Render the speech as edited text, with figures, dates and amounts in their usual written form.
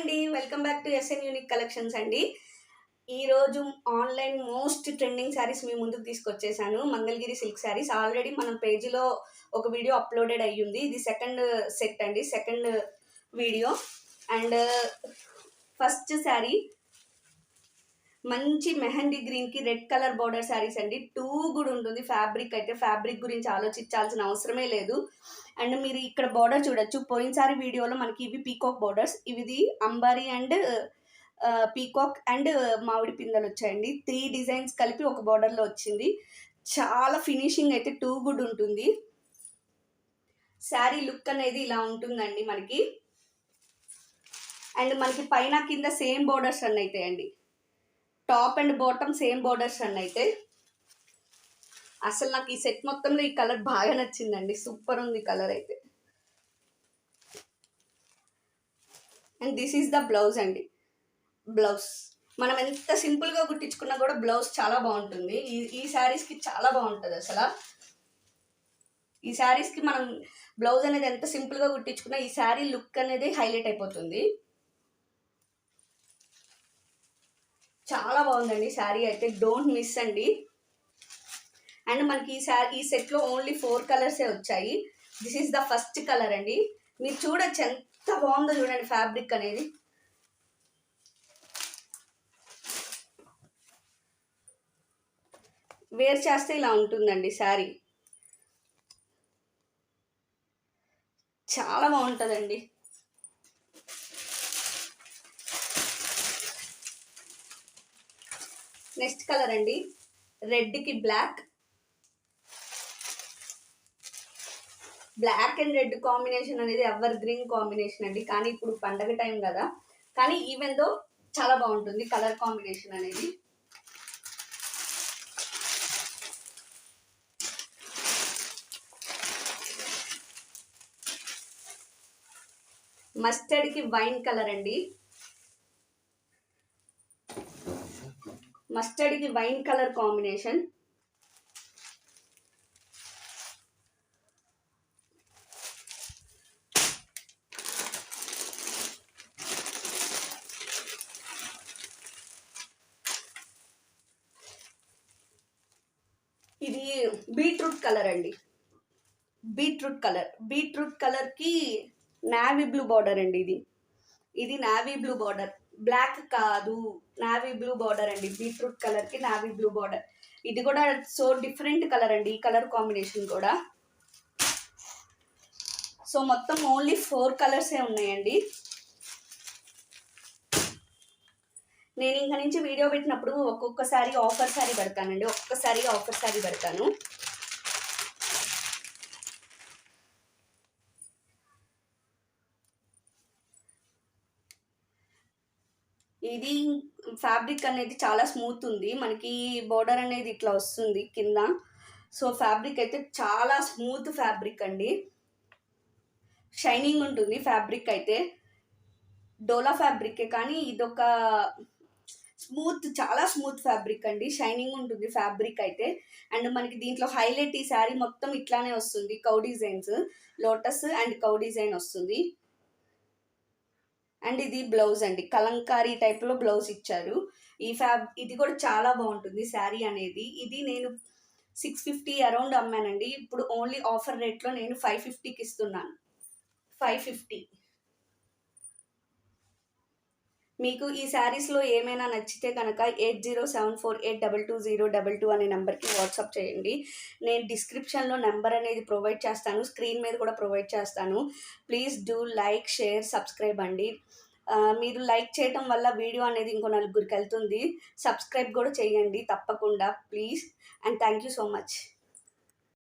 అండి, welcome back to SN unique collections అండి. ఈరోజు ఆన్లైన్ మోస్ట్ ట్రెండింగ్ శారీస్ మీ ముందుకు తీసుకొచ్చేసాను. మంగళగిరి సిల్క్ శారీస్ ఆల్రెడీ మన పేజీలో ఒక వీడియో అప్లోడెడ్ అయ్యింది. ఇది సెకండ్ సెట్ అండి, second video. And first saree మంచి మెహందీ గ్రీన్కి రెడ్ కలర్ బార్డర్ శారీస్ అండి. టూ గుడ్ ఉంటుంది ఫ్యాబ్రిక్ అయితే. ఫ్యాబ్రిక్ గురించి ఆలోచించాల్సిన అవసరమే లేదు. అండ్ మీరు ఇక్కడ బార్డర్ చూడొచ్చు. పోయినసారి వీడియోలో మనకి ఇవి పీకాక్ బార్డర్స్, ఇవి అంబారీ అండ్ పీకాక్ అండ్ మామిడి పిందెలు వచ్చాయండి. 3 డిజైన్స్ కలిపి ఒక బార్డర్లో వచ్చింది. చాలా ఫినిషింగ్ అయితే టూ గుడ్ ఉంటుంది. శారీ లుక్ అనేది ఇలా ఉంటుందండి మనకి. అండ్ మనకి పైన కింద సేమ్ బార్డర్స్ రన్ అవుతాయండి. Top and bottom same borders run అయితే. అసలు నాకు ఈ సెట్ మొత్తంలో ఈ కలర్ బాగా నచ్చిందండి. సూపర్ ఉంది కలర్ అయితే. And this is the blouse అండి. బ్లౌజ్ మనం ఎంత సింపుల్గా కుట్టించుకున్నా కూడా బ్లౌజ్ చాలా బాగుంటుంది. ఈ శారీస్కి చాలా బాగుంటుంది. అసలు ఈ శారీస్కి మనం బ్లౌజ్ అనేది ఎంత సింపుల్గా కుట్టించుకున్నా ఈ శారీ లుక్ అనేది హైలైట్ అయిపోతుంది. చాలా బాగుందండి శారీ అయితే. డోంట్ మిస్ అండి. అండ్ మనకి ఈ సెట్లో ఓన్లీ 4 కలర్సే వచ్చాయి. This is the first colour అండి. మీరు చూడొచ్చు ఎంత బాగుందో చూడండి ఫ్యాబ్రిక్ అనేది. వేర్ చేస్తే ఇలా ఉంటుందండి శారీ. చాలా బాగుంటుందండి. నెక్స్ట్ కలర్ అండి, రెడ్కి black. Black and red combination అనేది ఎవర్ గ్రీన్ కాంబినేషన్ అండి. కానీ ఇప్పుడు పండగ టైం కదా, కానీ ఈవెన్ దో చాలా బాగుంటుంది కలర్ కాంబినేషన్ అనేది. మస్టర్డ్కి వైన్ కలర్ అండి. మస్టర్డ్కి వైన్ కలర్ కాంబినేషన్. ఇది బీట్రూట్ కలర్ అండి. బీట్రూట్ కలర్కి నావీ బ్లూ బార్డర్ అండి. ఇది నావీ బ్లూ బార్డర్, బ్లాక్ కాదు, నావీ బ్లూ బార్డర్ అండి. బీట్రూట్ కలర్కి నావీ బ్లూ బార్డర్. ఇది కూడా సో డిఫరెంట్ కలర్ అండి, ఈ కలర్ కాంబినేషన్ కూడా. సో మొత్తం ఓన్లీ 4 కలర్సే ఉన్నాయండి. నేను ఇంకా నుంచి వీడియో పెట్టినప్పుడు ఒక్కొక్కసారి ఆఫర్ శారీ పెడతానండి, ఒక్కొక్కసారి ఆఫర్ శారీ పెడతాను. ఇది ఫ్యాబ్రిక్ అనేది చాలా స్మూత్ ఉంది. మనకి బోర్డర్ అనేది ఇట్లా వస్తుంది కింద. సో ఫ్యాబ్రిక్ అయితే చాలా స్మూత్ ఫ్యాబ్రిక్ అండి. షైనింగ్ ఉంటుంది ఫ్యాబ్రిక్ అయితే. డోలా ఫ్యాబ్రికే కానీ ఇదొక స్మూత్, చాలా స్మూత్ ఫ్యాబ్రిక్ అండి. షైనింగ్ ఉంటుంది ఫ్యాబ్రిక్ అయితే. అండ్ మనకి దీంట్లో హైలైట్ ఈ శారీ మొత్తం ఇట్లానే వస్తుంది. Cow designs, lotus and cow design వస్తుంది. అండ్ ఇది బ్లౌజ్ అండి, కలంకారీ టైప్లో బ్లౌజ్ ఇచ్చారు. ఇది కూడా చాలా బాగుంటుంది శారీ అనేది. ఇది నేను 650 అరౌండ్ అమ్మానండి. ఇప్పుడు ఓన్లీ ఆఫర్ రేట్లో నేను 550కి ఇస్తున్నాను. 550. మీకు ఈ శారీస్లో ఏమైనా నచ్చితే కనుక 8074822022 అనే నెంబర్కి వాట్సాప్ చేయండి. నేను డిస్క్రిప్షన్లో నెంబర్ అనేది ప్రొవైడ్ చేస్తాను, స్క్రీన్ మీద కూడా ప్రొవైడ్ చేస్తాను. Please do like, share, subscribe అండి. మీరు లైక్ చేయటం వల్ల వీడియో అనేది ఇంకో నలుగురికి వెళ్తుంది. సబ్స్క్రైబ్ కూడా చేయండి తప్పకుండా please. And thank you so much.